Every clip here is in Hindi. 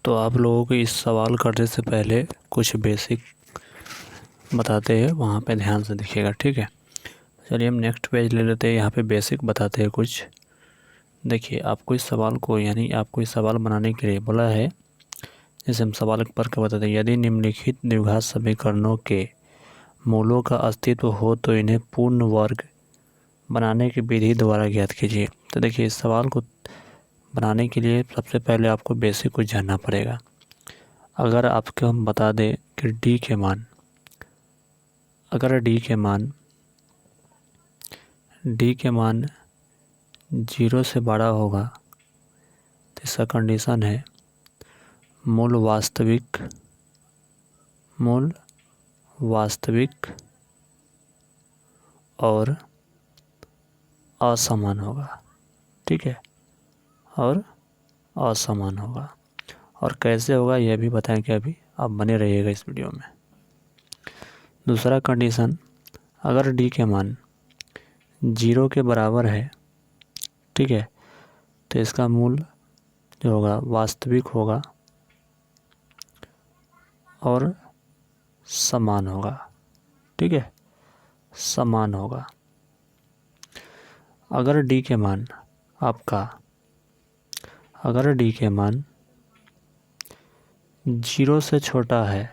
तो आप लोगों को इस सवाल करने से पहले कुछ बेसिक बताते हैं, वहाँ पे ध्यान से देखिएगा, ठीक है। चलिए हम नेक्स्ट पेज ले लेते हैं। यहाँ पे बेसिक बताते हैं कुछ। देखिए आपको इस सवाल को आपको इस सवाल बनाने के लिए बोला है, जैसे हम सवाल पढ़ के बताते हैं, यदि निम्नलिखित द्विघात समीकरणों के मूलों का अस्तित्व हो तो इन्हें पूर्ण वर्ग बनाने की विधि द्वारा ज्ञात कीजिए। तो देखिए इस सवाल को बनाने के लिए सबसे पहले आपको बेसिक कुछ जानना पड़ेगा। अगर आपको हम बता दें कि डी के मान, अगर डी के मान 0 से बड़ा होगा तो इसका कंडीशन है मूल वास्तविक और असमान होगा, ठीक है, और असमान होगा। और कैसे होगा यह भी बताएंगे, अभी आप बने रहिएगा इस वीडियो में। दूसरा कंडीशन, अगर डी के मान 0 के बराबर है, ठीक है, तो इसका मूल जो होगा वास्तविक होगा और समान होगा, ठीक है, समान होगा। अगर डी के मान 0 से छोटा है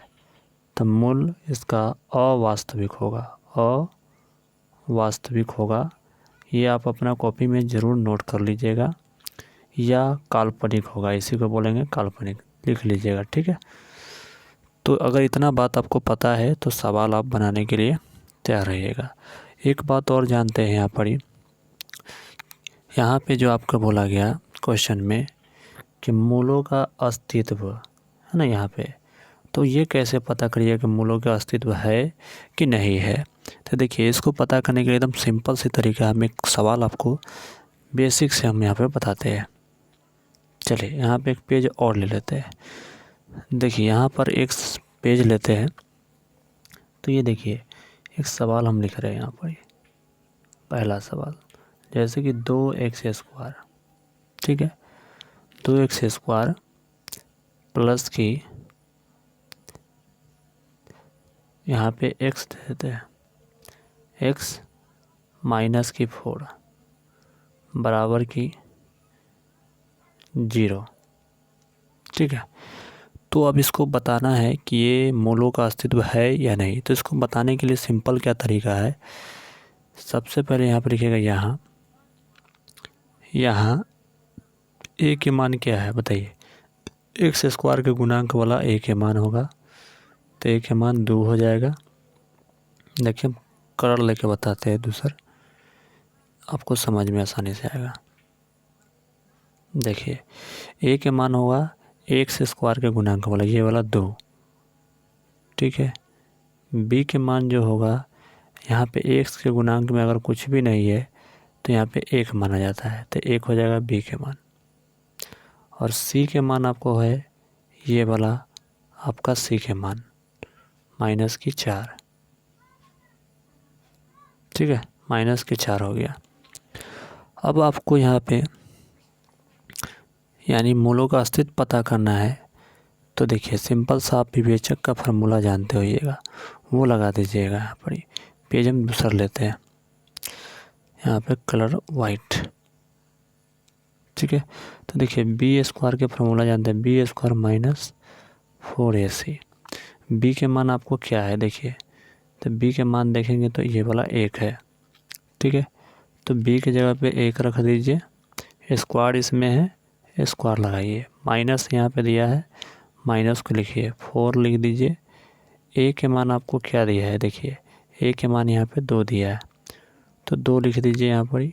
तो मूल इसका अवास्तविक होगा। ये आप अपना कॉपी में ज़रूर नोट कर लीजिएगा, या काल्पनिक होगा, इसी को बोलेंगे काल्पनिक, लिख लीजिएगा, ठीक है। तो अगर इतना बात आपको पता है तो सवाल आप बनाने के लिए तैयार रहिएगा। एक बात और जानते हैं यहाँ पे जो आपको बोला गया क्वेश्चन में कि मूलों का अस्तित्व है ना यहाँ पे, तो ये कैसे पता करिए कि मूलों का अस्तित्व है कि नहीं है। तो देखिए इसको पता करने के लिए एकदम सिंपल सी तरीका, हम एक सवाल आपको बेसिक से हम यहाँ पे बताते हैं। चलिए यहाँ पे एक पेज और ले लेते हैं। देखिए यहाँ पर एक पेज लेते हैं, तो ये देखिए एक सवाल हम लिख रहे हैं यहाँ पर। पहला सवाल, जैसे कि 2x², ठीक है, 2x² प्लस की यहाँ पे x दे देते हैं, x माइनस की 4 बराबर की 0, ठीक है। तो अब इसको बताना है कि ये मूलों का अस्तित्व है या नहीं। तो इसको बताने के लिए सिंपल क्या तरीका है, सबसे पहले यहाँ पर लिखिएगा, यहाँ a के मान क्या है बताइए, x² के गुणांक वाला a के मान होगा, तो a के मान 2 हो जाएगा। देखिए कलर लेके बताते हैं दूसरा, आपको समझ में आसानी से आएगा। देखिए a के मान होगा x² के गुणांक वाला, ये वाला 2, ठीक है। b के मान जो होगा, यहाँ पे x के गुणांक में अगर कुछ भी नहीं है तो यहाँ पे 1 माना जाता है, तो 1 हो जाएगा b के मान। और c के मान आपको है ये वाला आपका c के मान माइनस की 4, ठीक है, माइनस की 4 हो गया। अब आपको यहाँ पे मूलों का अस्तित्व पता करना है। तो देखिए सिंपल सा आप विवेचक का फार्मूला जानते होइएगा, वो लगा दीजिएगा। यहाँ पर पेज हम दूसरा लेते हैं, यहाँ पे कलर वाइट, ठीक है। तो देखिए b² के फार्मूला जानते हैं, b² माइनस 4ac। b के मान आपको क्या है देखिए, तो b के मान देखेंगे तो ये वाला 1 है, ठीक है। तो b की जगह पे 1 रख दीजिए, स्क्वायर इसमें है, स्क्वायर लगाइए, माइनस यहाँ पे दिया है, माइनस को लिखिए, 4 लिख दीजिए। a के मान आपको क्या दिया है, देखिए a के मान यहाँ पे 2 दिया है, तो 2 लिख दीजिए यहाँ पर।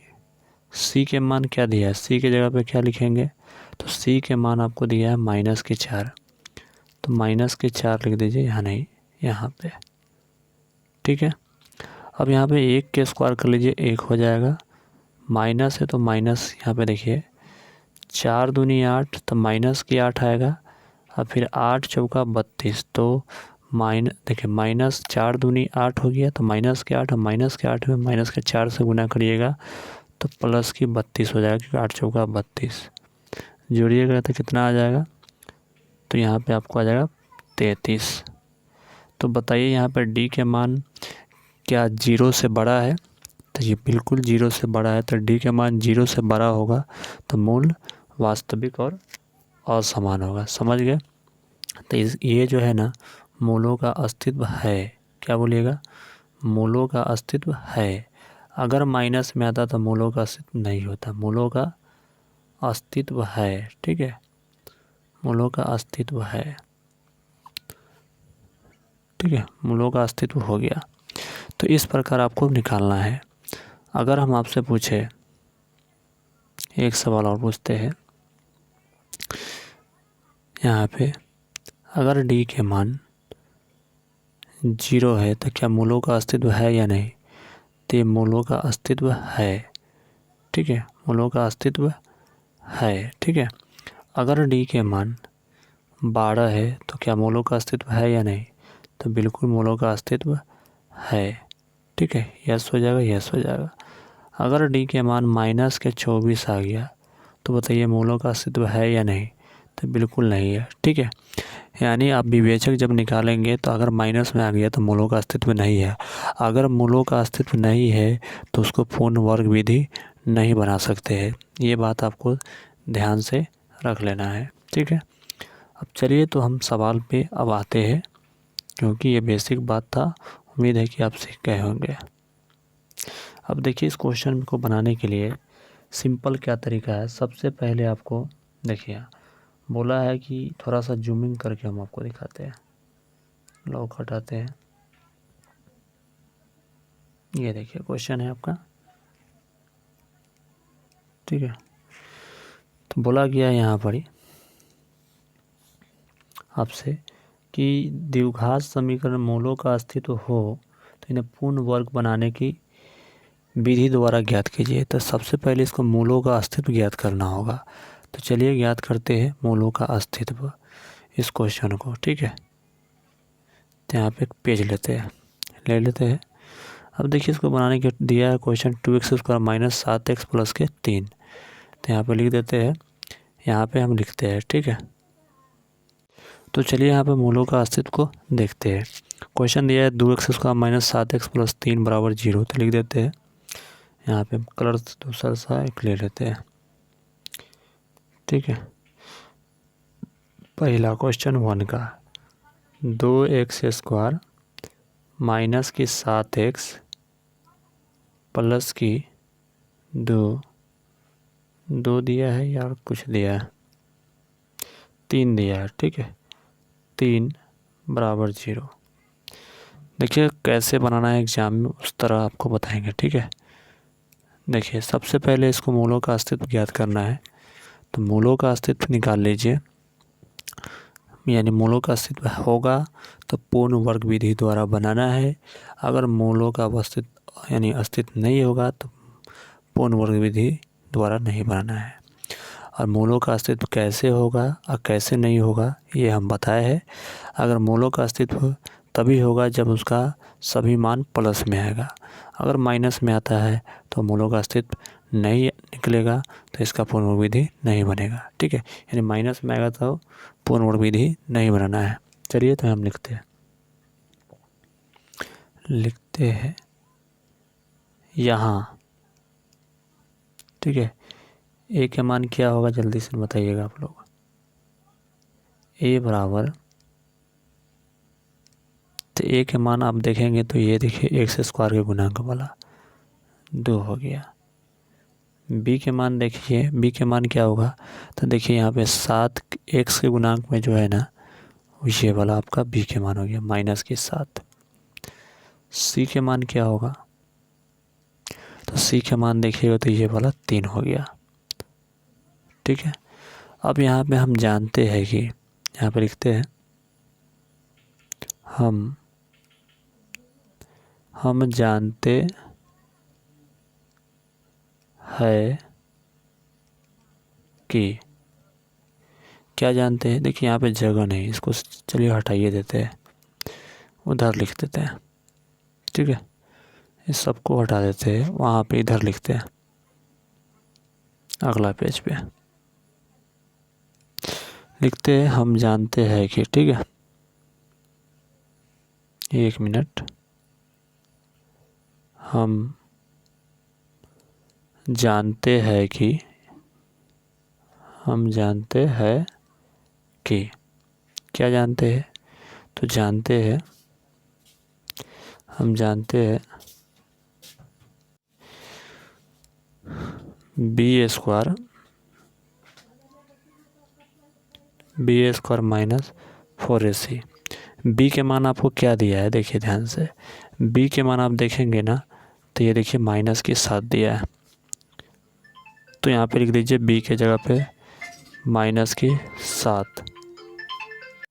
c के मान क्या दिया है, c की जगह पे क्या लिखेंगे, तो c के मान आपको दिया है माइनस की 4, तो माइनस की 4 लिख दीजिए, यहाँ नहीं यहाँ पे, ठीक है। अब यहाँ पे 1 के स्क्वायर कर लीजिए, 1 हो जाएगा, माइनस है तो माइनस यहाँ पे देखिए 4 दूनी 8, तो माइनस की 8 आएगा, और फिर 8 चौका 32, तो देखिए माइनस 4 दूनी 8 हो गया, तो माइनस के 8, और माइनस के 8 में माइनस के 4 से गुना करिएगा तो प्लस की 32 हो जाएगा, क्योंकि 8 चौका 32 जोड़िएगा तो कितना आ जाएगा, तो तो यहाँ पे आपको आ जाएगा 33। तो बताइए यहाँ पर डी के मान क्या 0 से बड़ा है? तो ये बिल्कुल 0 से बड़ा है, तो डी के मान 0 से बड़ा होगा तो मूल वास्तविक और असमान होगा। समझ गए? तो ये जो है ना, मूलों का अस्तित्व है। क्या बोलिएगा? मूलों का अस्तित्व है। अगर माइनस में आता तो मूलों का अस्तित्व नहीं होता। मूलों का अस्तित्व है, ठीक है, मूलों का अस्तित्व है, ठीक है, मूलों का अस्तित्व हो गया। तो इस प्रकार आपको निकालना है। अगर हम आपसे पूछे, एक सवाल और पूछते हैं यहाँ पे, अगर डी के मान 0 है तो क्या मूलों का अस्तित्व है या नहीं? तो मूलों का अस्तित्व है, ठीक है, मूलों का अस्तित्व है, ठीक है। अगर डी के मान 12 है तो क्या मूलों का अस्तित्व है या नहीं? तो बिल्कुल मूलों का अस्तित्व है, ठीक है, यस हो जाएगा, यस हो जाएगा। अगर डी के मान -24 आ गया तो बताइए मूलों का अस्तित्व है या नहीं? तो बिल्कुल नहीं है, ठीक है। यानी आप विवेचक जब निकालेंगे तो अगर माइनस में आ गया तो मूलों का अस्तित्व नहीं है। अगर मूलों का अस्तित्व नहीं है तो उसको पूर्ण वर्ग विधि नहीं बना सकते हैं। ये बात आपको ध्यान से रख लेना है, ठीक है। अब चलिए तो हम सवाल पे अब आते हैं, क्योंकि ये बेसिक बात था। उम्मीद है कि आप सीख गए होंगे। अब देखिए, इस क्वेश्चन को बनाने के लिए सिंपल क्या तरीका है। सबसे पहले आपको देखिए, बोला है कि थोड़ा सा जूमिंग करके हम आपको दिखाते हैं। लॉक हटाते हैं। ये देखिए क्वेश्चन है आपका, ठीक है। तो बोला गया यहाँ पर ही आपसे कि द्विघात समीकरण मूलों का अस्तित्व हो तो इन्हें पूर्ण वर्ग बनाने की विधि द्वारा ज्ञात कीजिए। तो सबसे पहले इसको मूलों का अस्तित्व ज्ञात करना होगा। तो चलिए ज्ञात करते हैं मूलों का अस्तित्व, इस क्वेश्चन को, ठीक है। तो यहाँ पे एक पेज ले लेते हैं। अब देखिए, इसको बनाने के दिया है क्वेश्चन 2x² -7x + के 3। तो यहाँ पे लिख देते हैं, यहाँ पे हम लिखते हैं, ठीक है। तो चलिए यहाँ पे मूलों का अस्तित्व को देखते हैं। क्वेश्चन दिया है 2x² -7x + 3 = 0। तो लिख देते हैं, यहाँ पे कलर दूसरा सा एक ले लेते हैं, ठीक है। पहला क्वेश्चन 1 का 2x² - 7x + 2 दिया है या कुछ दिया है, 3 दिया है, ठीक है, 3 = 0। देखिए कैसे बनाना है एग्जाम में, उस तरह आपको बताएंगे, ठीक है। देखिए सबसे पहले इसको मूलों का अस्तित्व ज्ञात करना है। तो मूलों का अस्तित्व निकाल लीजिए, यानी मूलों का अस्तित्व होगा तो पूर्ण वर्ग विधि द्वारा बनाना है। अगर मूलों का अस्तित्व यानी अस्तित्व नहीं होगा तो पूर्ण वर्ग विधि द्वारा नहीं बनाना है। और मूलों का अस्तित्व कैसे होगा और कैसे नहीं होगा ये हम बताए हैं। अगर मूलों का अस्तित्व तभी होगा जब उसका सभी मान प्लस में आएगा। अगर माइनस में आता है तो मूलों का अस्तित्व नहीं निकलेगा, तो इसका पूर्ण वर्ग विधि नहीं बनेगा, ठीक है। यानी माइनस में आएगा तो पूर्ण वर्ग विधि नहीं बनाना है। चलिए तो हम लिखते हैं यहाँ, ठीक है। ए के मान क्या होगा जल्दी से बताइएगा आप लोग। ए बराबर, तो ए के मान आप देखेंगे तो ये देखिए x² के गुणांक वाला 2 हो गया। बी के मान देखिए, बी के मान क्या होगा, तो देखिए यहाँ पे 7x के गुणांक में जो है ना, ये वाला आपका बी के मान हो गया -7। सी के मान क्या होगा, तो सी के मान देखिएगा तो ये वाला 3 हो गया, ठीक है। अब यहाँ पे हम जानते हैं कि, यहाँ पे लिखते हैं हम जानते हैं कि, क्या जानते हैं, देखिए यहाँ पे जगह नहीं, इसको चलिए हटाइए देते हैं, उधर लिख देते हैं, ठीक है। इस सबको हटा देते हैं, वहाँ पे इधर लिखते हैं अगला पेज पे। लिखते हैं हम जानते हैं कि, ठीक है, 1 मिनट, हम जानते हैं कि, हम जानते हैं कि, क्या जानते हैं, तो जानते हैं, हम जानते हैं B square minus 4ac। B के मान आपको क्या दिया है, देखिए ध्यान से, बी के मान आप देखेंगे ना, तो ये देखिए माइनस की 7 दिया है, तो यहाँ पे लिख दीजिए बी के जगह पे माइनस की 7।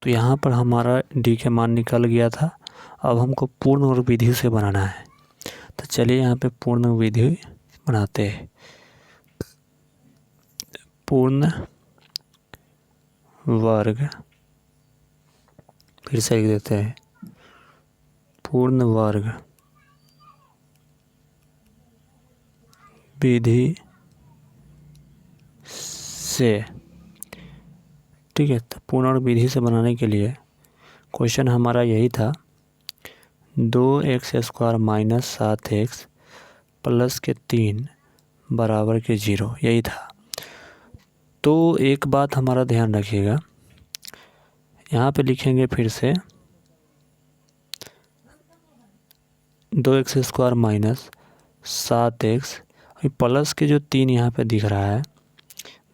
तो यहाँ पर हमारा डी के मान निकल गया था। अब हमको पूर्ण वर्ग विधि से बनाना है, तो चलिए यहाँ पे पूर्ण विधि बनाते हैं। पूर्ण वर्ग, फिर से लिख देते हैं, पूर्ण वर्ग विधि से, ठीक है। तो पूर्ण वर्ग विधि से बनाने के लिए क्वेश्चन हमारा यही था, 2x² माइनस 7x प्लस के 3 बराबर के 0, यही था। तो एक बात हमारा ध्यान रखिएगा, यहाँ पे लिखेंगे फिर से 2x² माइनस 7x, प्लस के जो 3 यहाँ पे दिख रहा है,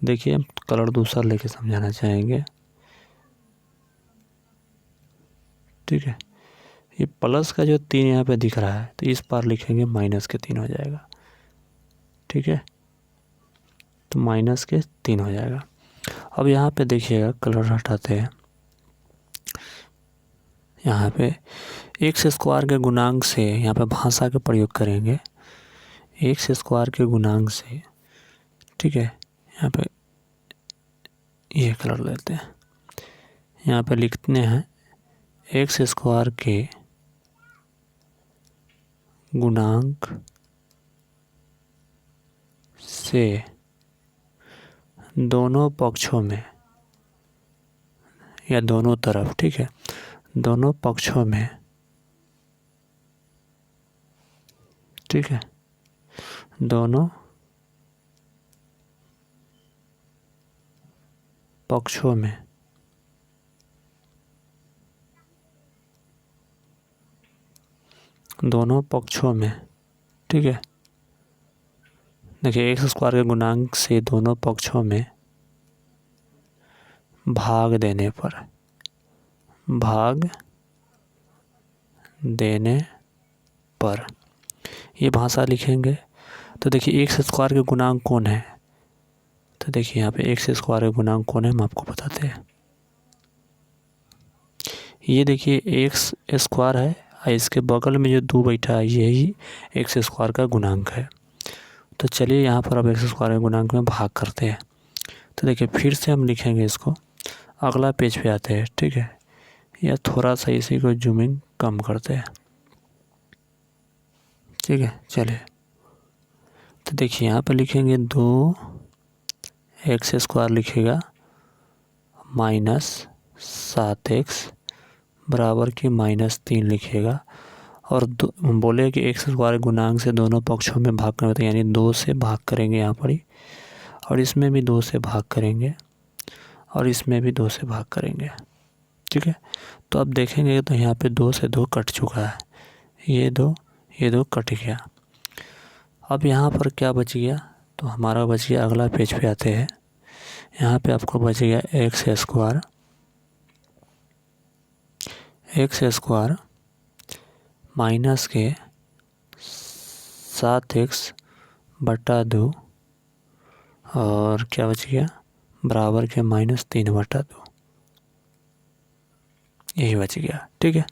देखिए कलर दूसरा लेके समझाना चाहेंगे, ठीक है। ये प्लस का जो 3 यहाँ पे दिख रहा है, तो इस पार लिखेंगे माइनस के 3 हो जाएगा, ठीक है। तो माइनस के 3 हो जाएगा। अब यहाँ पे देखिएगा, कलर हटाते हैं, यहाँ पे x² के गुणांक से, यहाँ पे भाषा का प्रयोग करेंगे, x² के गुणांक से, ठीक है। यहाँ पे ये कलर लेते हैं, यहाँ पे लिखते हैं x² के गुणांक से दोनों पक्षों में या दोनों तरफ, ठीक है, दोनों पक्षों में, ठीक है, दोनों पक्षों में ठीक है। देखिए x² के गुणांक से दोनों पक्षों में भाग देने पर ये भाषा लिखेंगे। तो देखिए x² के गुणांक कौन है, तो देखिए यहाँ पे x² के गुणांक कौन है, हम आपको बताते हैं। ये देखिए x² है, और इसके बगल में जो 2 बैठा है, यही x² का गुणांक है। तो चलिए यहाँ पर अब x² के गुणांक में भाग करते हैं। तो देखिए फिर से हम लिखेंगे इसको, अगला पेज पे आते हैं, ठीक है, या थोड़ा सा इसी को जूमिंग कम करते हैं, ठीक है। चलिए, तो देखिए यहाँ पे लिखेंगे 2x² लिखेगा माइनस 7x बराबर की -3 लिखेगा, और बोले कि x² गुणांक से दोनों पक्षों में भाग करते हैं, यानी 2 से भाग करेंगे यहाँ पर ही, और इसमें भी 2 से भाग करेंगे, और इसमें भी 2 से भाग करेंगे, ठीक है। तो अब देखेंगे तो यहाँ पे 2 से 2 कट चुका है, ये 2 कट गया। अब यहाँ पर क्या बच गया, तो हमारा बच गया, अगला पेज पे आते हैं, यहाँ पे आपको बच गया x² माइनस के 7x बटा 2, और क्या बच गया, बराबर के -3 बटा 2, यही बच गया, ठीक है।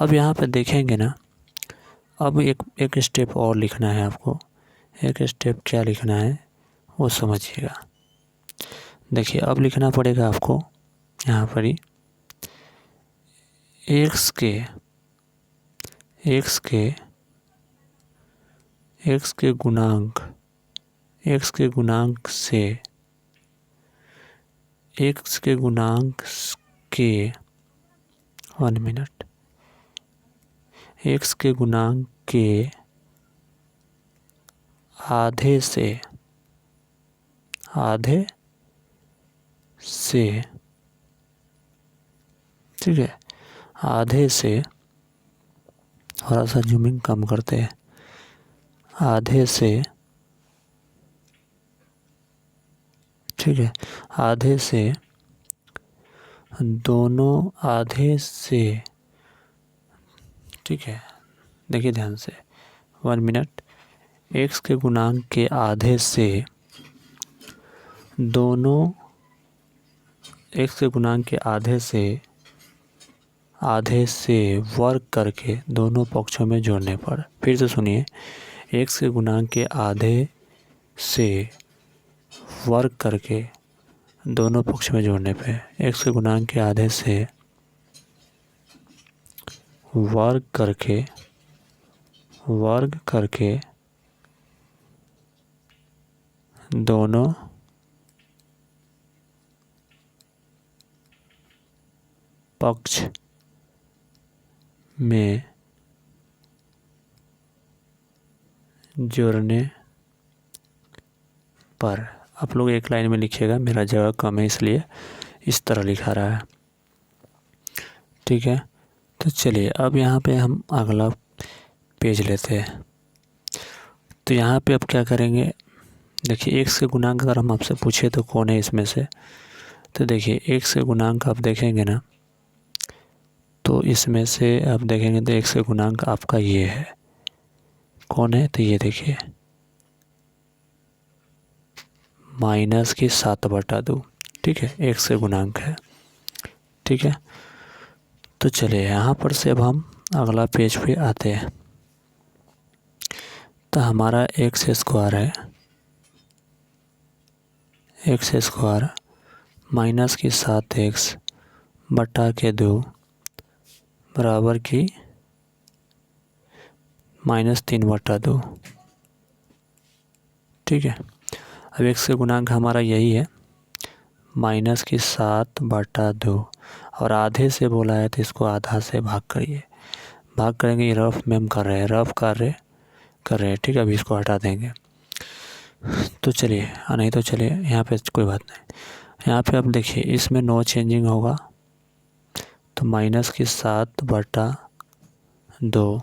अब यहाँ पे देखेंगे ना, अब एक स्टेप और लिखना है आपको। एक स्टेप क्या लिखना है वो समझिएगा। देखिए अब लिखना पड़ेगा आपको यहाँ पर ही x के गुणांक से एक्स के गुणांक के 1 मिनट, एक्स के गुणांक के आधे से ठीक है, आधे से थोड़ा सा जूमिंग कम करते हैं, आधे से, ठीक है, आधे से दोनों आधे से, ठीक है, देखिए ध्यान से, 1 मिनट, एक्स के गुणांक के आधे से दोनों, एक्स के गुणांक के आधे से वर्ग करके दोनों पक्षों में जोड़ने पर, फिर से सुनिए, एक्स के गुणांक के आधे से वर्ग करके दोनों पक्ष में जोड़ने पे, एक्स के गुणांक के आधे से वर्ग करके दोनों पक्ष में जोड़ने पर, आप लोग एक लाइन में लिखिएगा, मेरा जगह कम है इसलिए इस तरह लिखा रहा है, ठीक है। तो चलिए अब यहाँ पे हम अगला पेज लेते हैं। तो यहाँ पे अब क्या करेंगे, देखिए एक्स के गुणांक अगर हम आपसे पूछे तो कौन है इसमें से, तो देखिए एक्स के गुणांक आप देखेंगे ना, तो इसमें से आप देखेंगे तो एक्स के गुणांक आपका ये है, कौन है, तो ये देखिए -7/2, ठीक है, एक्स के गुणांक है, ठीक है। तो चलिए यहाँ पर से अब हम अगला पेज पे आते हैं। तो हमारा एक्स स्क्वायर है, एक्स स्क्वायर -7x/2 बराबर की -3/2, ठीक है। अब एक्स के गुणांक हमारा यही है -7/2, और आधे से बोला है तो इसको आधा से भाग करिए, भाग करेंगे, ये रफ में हम कर रहे हैं, रफ कार्य कर रहे हैं, ठीक है। अभी इसको हटा देंगे, तो चलिए, नहीं तो चलिए यहाँ पे कोई बात नहीं, यहाँ पे अब देखिए इसमें नो चेंजिंग होगा, तो -7/2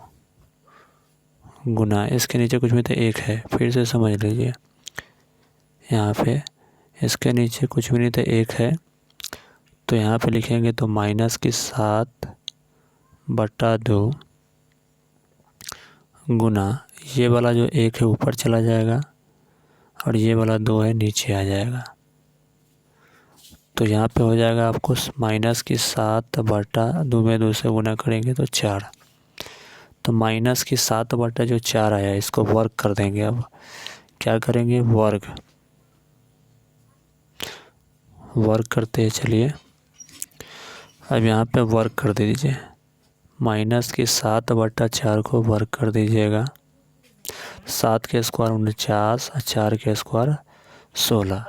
गुना, इसके नीचे कुछ भी तो 1 है, फिर से समझ लीजिए, यहाँ पे इसके नीचे कुछ भी नहीं तो 1 है, तो यहाँ पे लिखेंगे तो -7/2 गुना, ये वाला जो 1 है ऊपर चला जाएगा और ये वाला 2 है नीचे आ जाएगा, तो यहाँ पे हो जाएगा आपको -7/2 में 2 से गुना करेंगे तो 4, तो -7/4 आया, इसको वर्ग कर देंगे। अब क्या करेंगे, वर्ग करते हैं, चलिए अब यहाँ पे वर्ग कर दीजिए, -7/4 को वर्ग कर दीजिएगा, 7 के स्क्वायर 49 और 4 के स्क्वायर 16,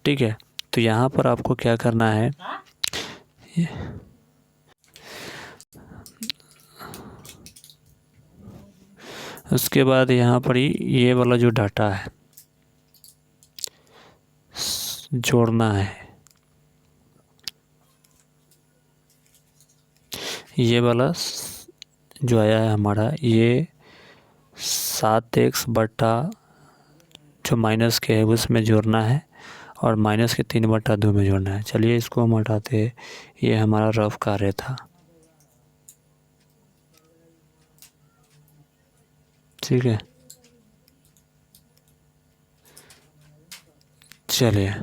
ठीक है। तो यहाँ पर आपको क्या करना है, उसके बाद यहाँ पर ये वाला जो डाटा है जोड़ना है, ये वाला जो आया है हमारा, ये 7x बटा जो माइनस के है उसमें जोड़ना है, और -3/2 में जोड़ना है। चलिए इसको हम हटाते हैं, ये हमारा रफ कार्य था, ठीक है। चलिए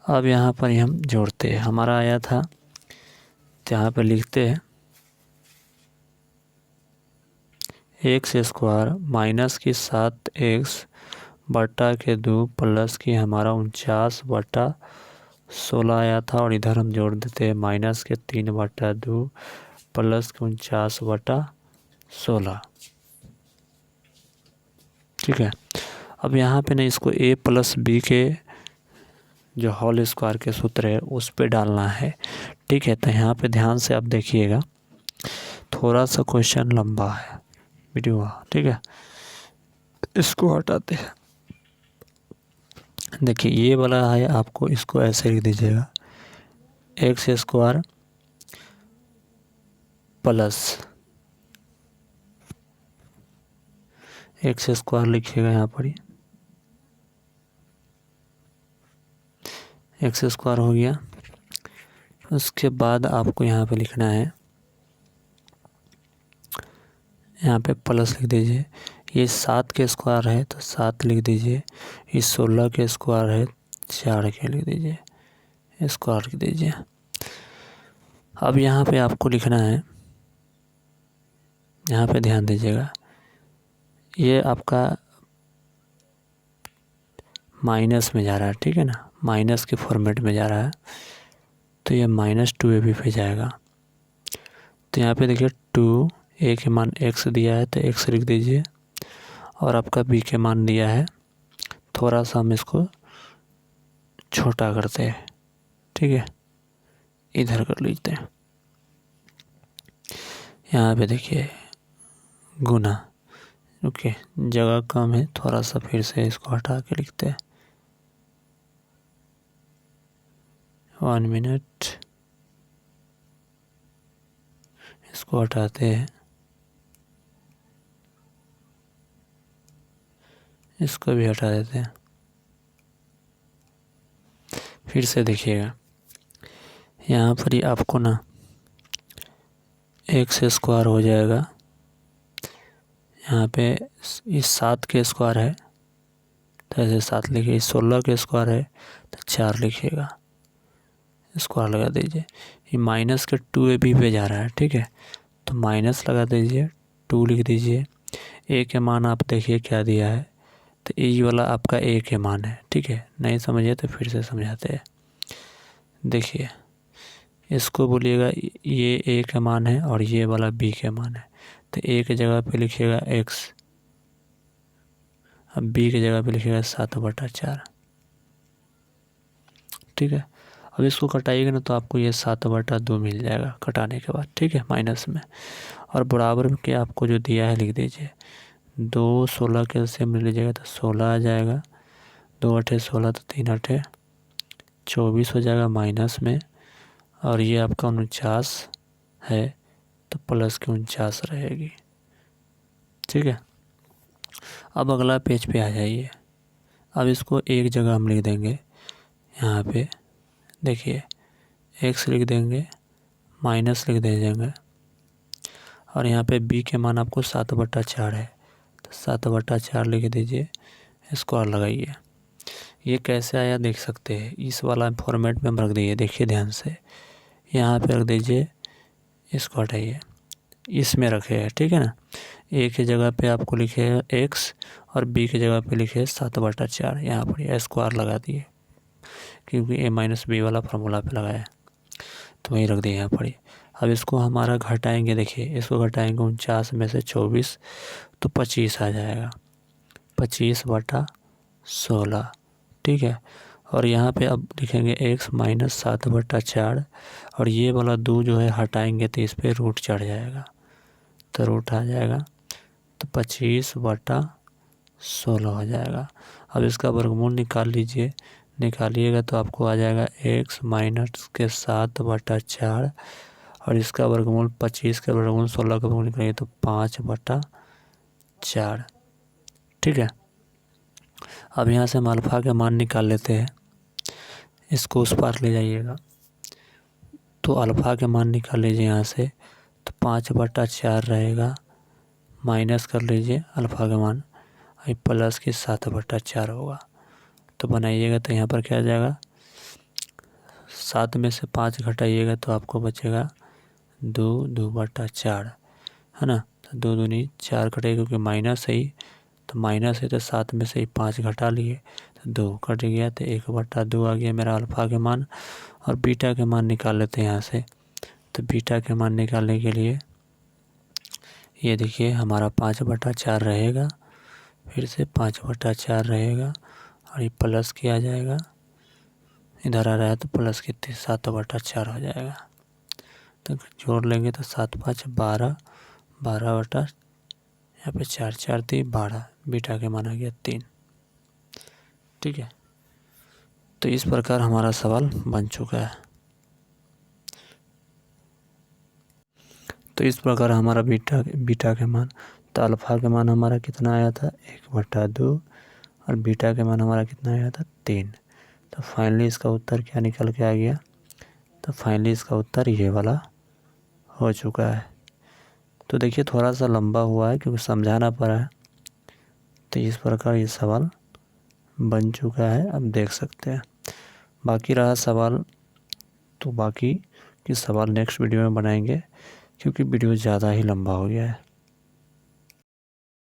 अब यहाँ पर हम जोड़ते हैं, हमारा आया था, तो यहाँ पर लिखते हैं एक्स स्क्वायर -7x/2 प्लस की हमारा 49/16 आया था, और इधर हम जोड़ देते हैं -3/2 प्लस 49/16, ठीक है। अब यहाँ पे ना इसको a + b के जो होल स्क्वायर के सूत्र है उस पे डालना है। ठीक है, तो यहाँ पे ध्यान से आप देखिएगा, थोड़ा सा क्वेश्चन लंबा है वीडियो। ठीक है, इसको हटाते हैं। देखिए ये वाला है, आपको इसको ऐसे लिख दीजिएगा, x square plus x square लिखिएगा यहाँ पर, एक्स स्क्वायर हो गया। उसके बाद आपको यहाँ पे लिखना है, यहाँ पे प्लस लिख दीजिए। ये 7 के स्क्वायर है तो 7 लिख दीजिए, ये 16 के स्क्वायर है 4 के लिख दीजिए, स्क्वायर लिख दीजिए। अब यहाँ पे आपको लिखना है, यहाँ पे ध्यान दीजिएगा, ये आपका माइनस में जा रहा है। ठीक है ना, माइनस के फॉर्मेट में जा रहा है, तो ये -2ab पे जाएगा। तो यहाँ पे देखिए 2 ए के मान x दिया है तो x लिख दीजिए, और आपका b के मान दिया है, थोड़ा सा हम इसको छोटा करते हैं। ठीक है, इधर कर लीजिए। यहाँ पे देखिए गुना, ओके, जगह कम है, थोड़ा सा फिर से इसको हटा के लिखते हैं। 1 मिनट, इसको हटाते हैं, इसको भी हटा देते हैं। फिर से देखिएगा, यहाँ पर ही आपको ना एक्स स्क्वायर हो जाएगा, यहाँ पे इस 7 के स्क्वायर है तो ऐसे 7 लिखिए, 16 के स्क्वायर है तो 4 लिखिएगा, स्क्वायर लगा दीजिए। ये माइनस के 2ab पे जा रहा है। ठीक है, तो माइनस लगा दीजिए, 2 लिख दीजिए। ए के मान आप देखिए क्या दिया है, तो ये वाला आपका ए के मान है। ठीक है, नहीं समझिए तो फिर से समझाते हैं। देखिए इसको बोलिएगा ये ए का मान है और ये वाला बी के मान है, तो ए की जगह पे लिखिएगा x, अब बी की जगह पे लिखिएगा 7/4। ठीक है, अब इसको कटाइएगा ना तो आपको ये 7/2 मिल जाएगा कटाने के बाद। ठीक है, माइनस में, और बराबर के आपको जो दिया है लिख दीजिए। 2 16 के एलसीएम ले लीजिएगा तो 16 आ जाएगा, 2 8 16 तो 3 8 24 हो जाएगा माइनस में, और ये आपका 49 है तो प्लस की 49 रहेगी। ठीक है, अब अगला पेज पे आ जाइए। अब इसको एक जगह हम लिख देंगे, यहाँ पे देखिए x लिख देंगे, माइनस लिख देंगे, और यहाँ पे b के मान आपको 7/4 है तो 7/4 लिख दीजिए, स्क्वायर लगाइए। ये कैसे आया देख सकते हैं, इस वाला फॉर्मेट में हम रख दीजिए। देखिए ध्यान से, यहाँ पे रख दीजिए, इसको हटाइए, इसमें रखे है। ठीक है ना, ए की जगह पे आपको लिखे x और b की जगह पे लिखे 7/4, यहाँ पर स्क्वायर लगा दिए क्योंकि a-b वाला फार्मूला पे लगाया, तो वही रख दिए यहाँ पर। अब इसको हमारा घटाएंगे, देखिए इसको घटाएंगे 49 में से 24 तो 25 आ जाएगा, 25/16। ठीक है, और यहाँ पे अब लिखेंगे x - 7/4, और ये वाला 2 जो है हटाएंगे तो इस पर रूट चढ़ जाएगा, तो रूट आ जाएगा, तो 25/16 हो जाएगा। अब इसका वर्गमूल निकाल लीजिए, निकालिएगा तो आपको आ जाएगा x - 7/4, और इसका वर्गमूल 25 का वर्गमूल 16 का वर्गमूल निकालिए तो 5/4। ठीक है, अब यहाँ से हम अल्फ़ा के मान निकाल लेते हैं, इसको उस पार ले जाइएगा, तो अल्फ़ा के मान निकाल लीजिए यहाँ से, तो 5/4 रहेगा, माइनस कर लीजिए अल्फ़ा का मान, प्लस की 7/4 होगा। तो बनाइएगा तो यहाँ पर क्या आ जाएगा, 7 में से 5 घटाइएगा तो आपको बचेगा 2/4, है ना। तो 2 दूनी 4 कटेगा, क्योंकि माइनस है ही, तो माइनस है तो 7 में से 5 घटा लिए तो 2 कट गया, तो 1/2 आ गया मेरा अल्फ़ा के मान। और बीटा के मान निकाल लेते हैं यहाँ से, तो बीटा के मान निकालने के लिए ये देखिए हमारा 5/4 रहेगा, फिर से 5/4 रहेगा, और ये प्लस किया जाएगा, इधर आ रहा है तो प्लस कितनी 7/4 हो जाएगा। तो जोड़ लेंगे तो 7×5 12, 12/, यहाँ पे 4 4 3 12, बीटा के मान आ गया 3। ठीक है, तो इस प्रकार हमारा सवाल बन चुका है। तो इस प्रकार हमारा बीटा के मान, तो अल्फ़ा के मान हमारा कितना आया था 1/2 और बीटा के मान हमारा कितना आया था 3। तो फाइनली इसका उत्तर क्या निकल के आ गया, तो फाइनली इसका उत्तर ये वाला हो चुका है। तो देखिए थोड़ा सा लंबा हुआ है क्योंकि समझाना पड़ा है। तो इस प्रकार ये सवाल बन चुका है, अब देख सकते हैं। बाकी रहा सवाल, तो बाकी के सवाल नेक्स्ट वीडियो में बनाएंगे क्योंकि वीडियो ज़्यादा ही लंबा हो गया है।